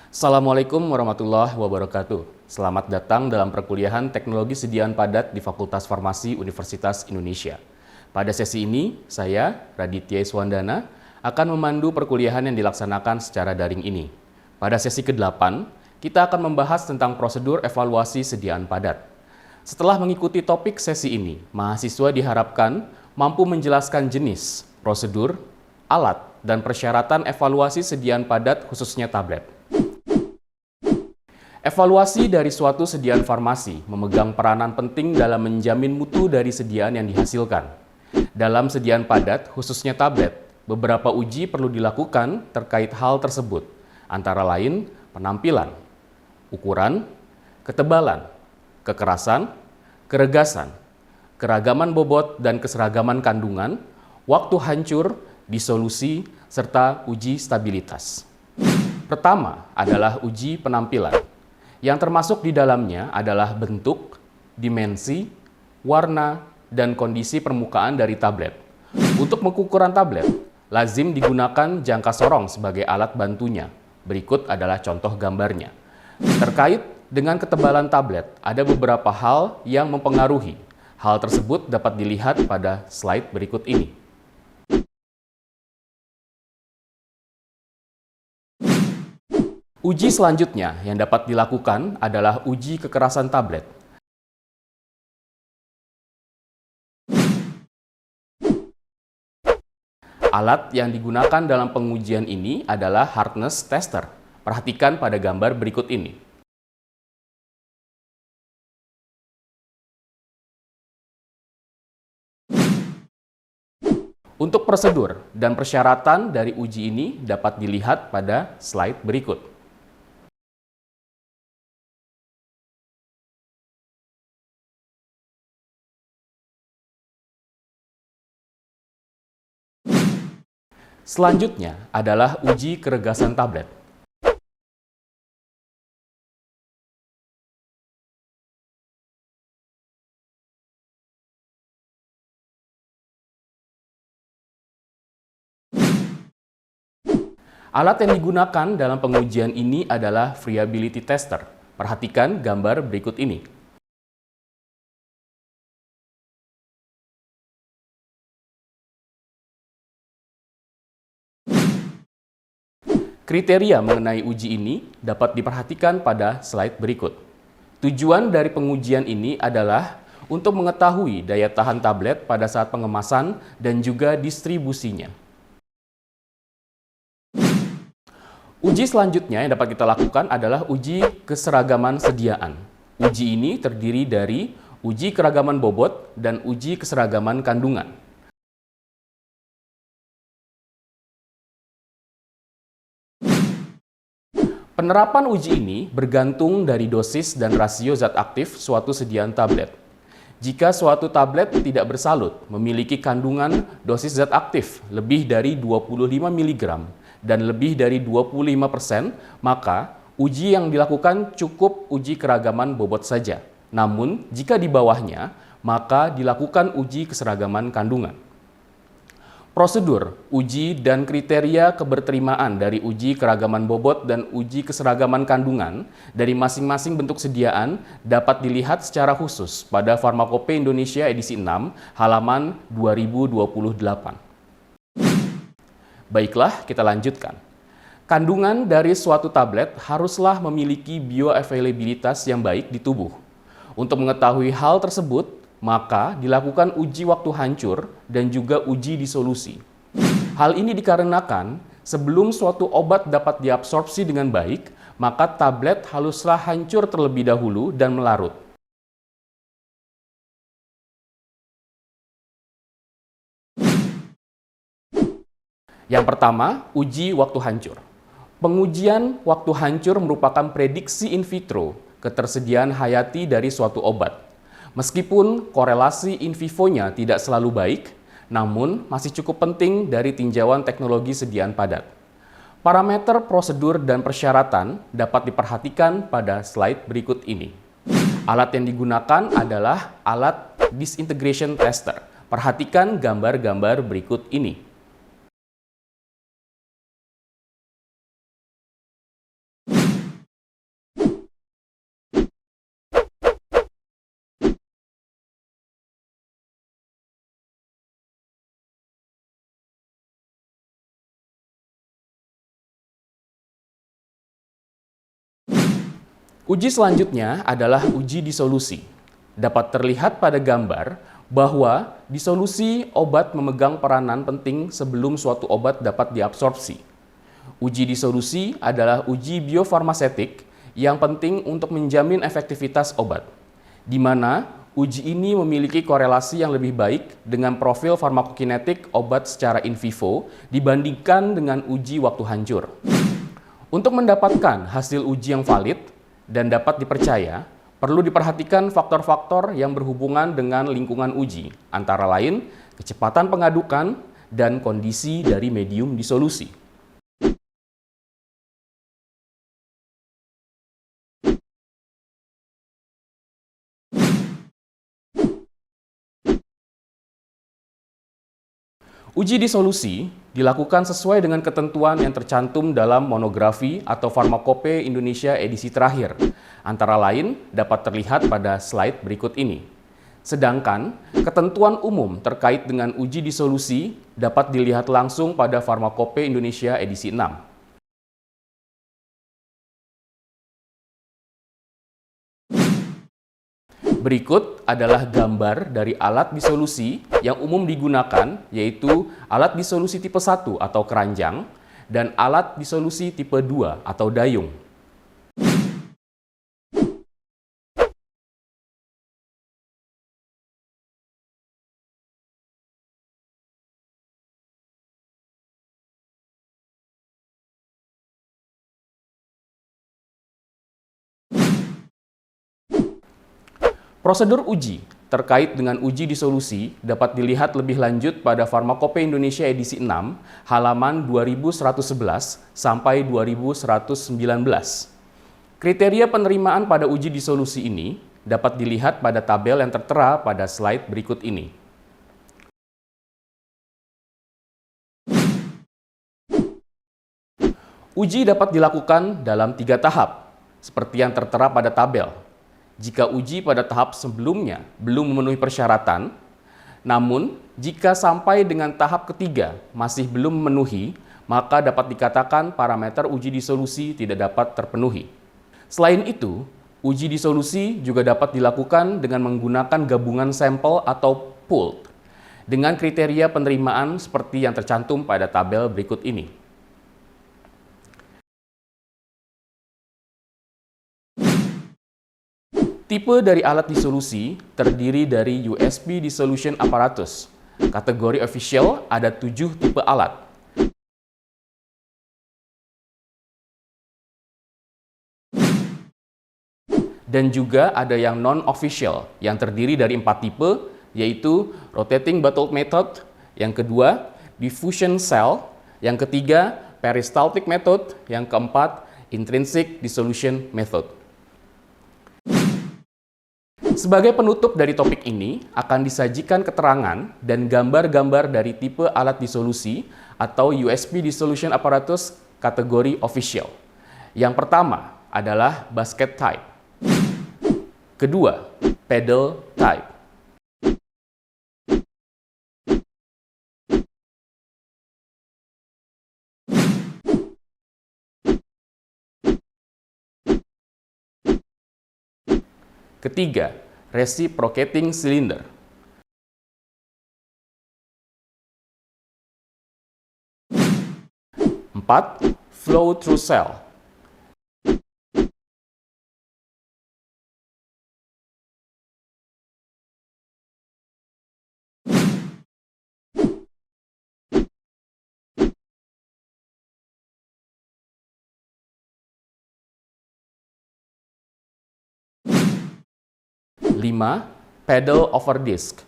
Assalamualaikum warahmatullahi wabarakatuh. Selamat datang dalam perkuliahan Teknologi Sediaan Padat di Fakultas Farmasi Universitas Indonesia. Pada sesi ini, saya, Raditya Iswandana, akan memandu perkuliahan yang dilaksanakan secara daring ini. Pada sesi ke-8, kita akan membahas tentang prosedur evaluasi sediaan padat. Setelah mengikuti topik sesi ini, mahasiswa diharapkan mampu menjelaskan jenis, prosedur, alat, dan persyaratan evaluasi sediaan padat khususnya tablet. Evaluasi dari suatu sediaan farmasi memegang peranan penting dalam menjamin mutu dari sediaan yang dihasilkan. Dalam sediaan padat, khususnya tablet, beberapa uji perlu dilakukan terkait hal tersebut, antara lain penampilan, ukuran, ketebalan, kekerasan, keregasan, keragaman bobot dan keseragaman kandungan, waktu hancur, disolusi, serta uji stabilitas. Pertama adalah uji penampilan. Yang termasuk di dalamnya adalah bentuk, dimensi, warna, dan kondisi permukaan dari tablet. Untuk pengukuran tablet, lazim digunakan jangka sorong sebagai alat bantunya. Berikut adalah contoh gambarnya. Terkait dengan ketebalan tablet, ada beberapa hal yang mempengaruhi. Hal tersebut dapat dilihat pada slide berikut ini. Uji selanjutnya yang dapat dilakukan adalah uji kekerasan tablet. Alat yang digunakan dalam pengujian ini adalah hardness tester. Perhatikan pada gambar berikut ini. Untuk prosedur dan persyaratan dari uji ini dapat dilihat pada slide berikut. Selanjutnya adalah uji keregasan tablet. Alat yang digunakan dalam pengujian ini adalah friability tester. Perhatikan gambar berikut ini. Kriteria mengenai uji ini dapat diperhatikan pada slide berikut. Tujuan dari pengujian ini adalah untuk mengetahui daya tahan tablet pada saat pengemasan dan juga distribusinya. Uji selanjutnya yang dapat kita lakukan adalah uji keseragaman sediaan. Uji ini terdiri dari uji keragaman bobot dan uji keseragaman kandungan. Penerapan uji ini bergantung dari dosis dan rasio zat aktif suatu sediaan tablet. Jika suatu tablet tidak bersalut memiliki kandungan dosis zat aktif lebih dari 25 mg dan lebih dari 25%, maka uji yang dilakukan cukup uji keragaman bobot saja. Namun, jika di bawahnya, maka dilakukan uji keseragaman kandungan. Prosedur, uji, dan kriteria keberterimaan dari uji keragaman bobot dan uji keseragaman kandungan dari masing-masing bentuk sediaan dapat dilihat secara khusus pada Farmakope Indonesia edisi 6, halaman 2028. Baiklah, kita lanjutkan. Kandungan dari suatu tablet haruslah memiliki bioavailabilitas yang baik di tubuh. Untuk mengetahui hal tersebut, maka dilakukan uji waktu hancur dan juga uji disolusi. Hal ini dikarenakan sebelum suatu obat dapat diabsorpsi dengan baik, maka tablet haruslah hancur terlebih dahulu dan melarut. Yang pertama, uji waktu hancur. Pengujian waktu hancur merupakan prediksi in vitro ketersediaan hayati dari suatu obat. Meskipun korelasi in vivonya tidak selalu baik, namun masih cukup penting dari tinjauan teknologi sediaan padat. Parameter prosedur dan persyaratan dapat diperhatikan pada slide berikut ini. Alat yang digunakan adalah alat disintegration tester. Perhatikan gambar-gambar berikut ini. Uji selanjutnya adalah uji disolusi. Dapat terlihat pada gambar bahwa disolusi obat memegang peranan penting sebelum suatu obat dapat diabsorpsi. Uji disolusi adalah uji biofarmasetik yang penting untuk menjamin efektivitas obat, di mana uji ini memiliki korelasi yang lebih baik dengan profil farmakokinetik obat secara in vivo dibandingkan dengan uji waktu hancur. Untuk mendapatkan hasil uji yang valid dan dapat dipercaya, perlu diperhatikan faktor-faktor yang berhubungan dengan lingkungan uji, antara lain kecepatan pengadukan dan kondisi dari medium disolusi. Uji disolusi dilakukan sesuai dengan ketentuan yang tercantum dalam monografi atau Farmakope Indonesia edisi terakhir, antara lain dapat terlihat pada slide berikut ini. Sedangkan ketentuan umum terkait dengan uji disolusi dapat dilihat langsung pada Farmakope Indonesia edisi 6. Berikut adalah gambar dari alat disolusi yang umum digunakan, yaitu alat disolusi tipe 1 atau keranjang dan alat disolusi tipe 2 atau dayung. Prosedur uji terkait dengan uji disolusi dapat dilihat lebih lanjut pada Farmakope Indonesia edisi 6, halaman 2111 sampai 2119. Kriteria penerimaan pada uji disolusi ini dapat dilihat pada tabel yang tertera pada slide berikut ini. Uji dapat dilakukan dalam 3 tahap, seperti yang tertera pada tabel. Jika uji pada tahap sebelumnya belum memenuhi persyaratan, namun jika sampai dengan tahap ketiga masih belum memenuhi, maka dapat dikatakan parameter uji disolusi tidak dapat terpenuhi. Selain itu, uji disolusi juga dapat dilakukan dengan menggunakan gabungan sampel atau pooled, dengan kriteria penerimaan seperti yang tercantum pada tabel berikut ini. Tipe dari alat disolusi terdiri dari USB Dissolution Apparatus. Kategori official ada 7 tipe alat. Dan juga ada yang non-official yang terdiri dari 4 tipe, yaitu Rotating Bottle Method, yang kedua Diffusion Cell, yang ketiga Peristaltic Method, yang keempat Intrinsic Dissolution Method. Sebagai penutup dari topik ini, akan disajikan keterangan dan gambar-gambar dari tipe alat disolusi atau USB Dissolution Apparatus kategori official. Yang pertama adalah basket type. Kedua, pedal type. Ketiga, reciprocating cylinder. Empat, flow through cell. Lima, pedal over disc.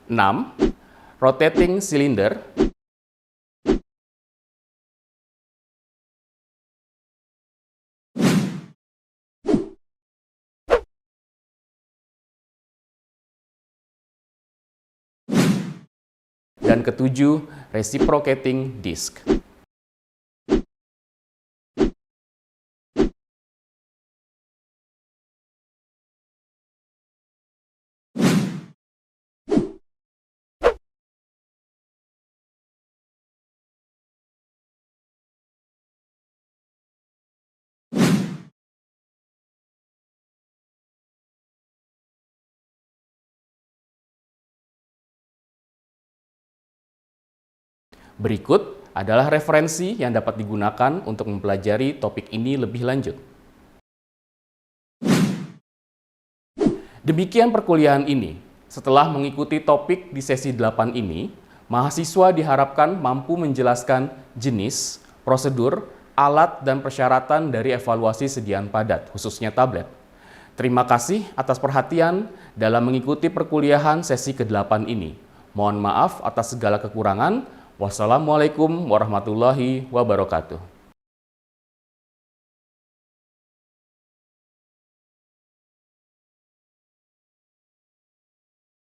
Enam, rotating cylinder. Dan dan ketujuh, reciprocating disk. Berikut adalah referensi yang dapat digunakan untuk mempelajari topik ini lebih lanjut. Demikian perkuliahan ini. Setelah mengikuti topik di sesi 8 ini, mahasiswa diharapkan mampu menjelaskan jenis, prosedur, alat, dan persyaratan dari evaluasi sediaan padat, khususnya tablet. Terima kasih atas perhatian dalam mengikuti perkuliahan sesi ke-8 ini. Mohon maaf atas segala kekurangan. Wassalamualaikum warahmatullahi wabarakatuh.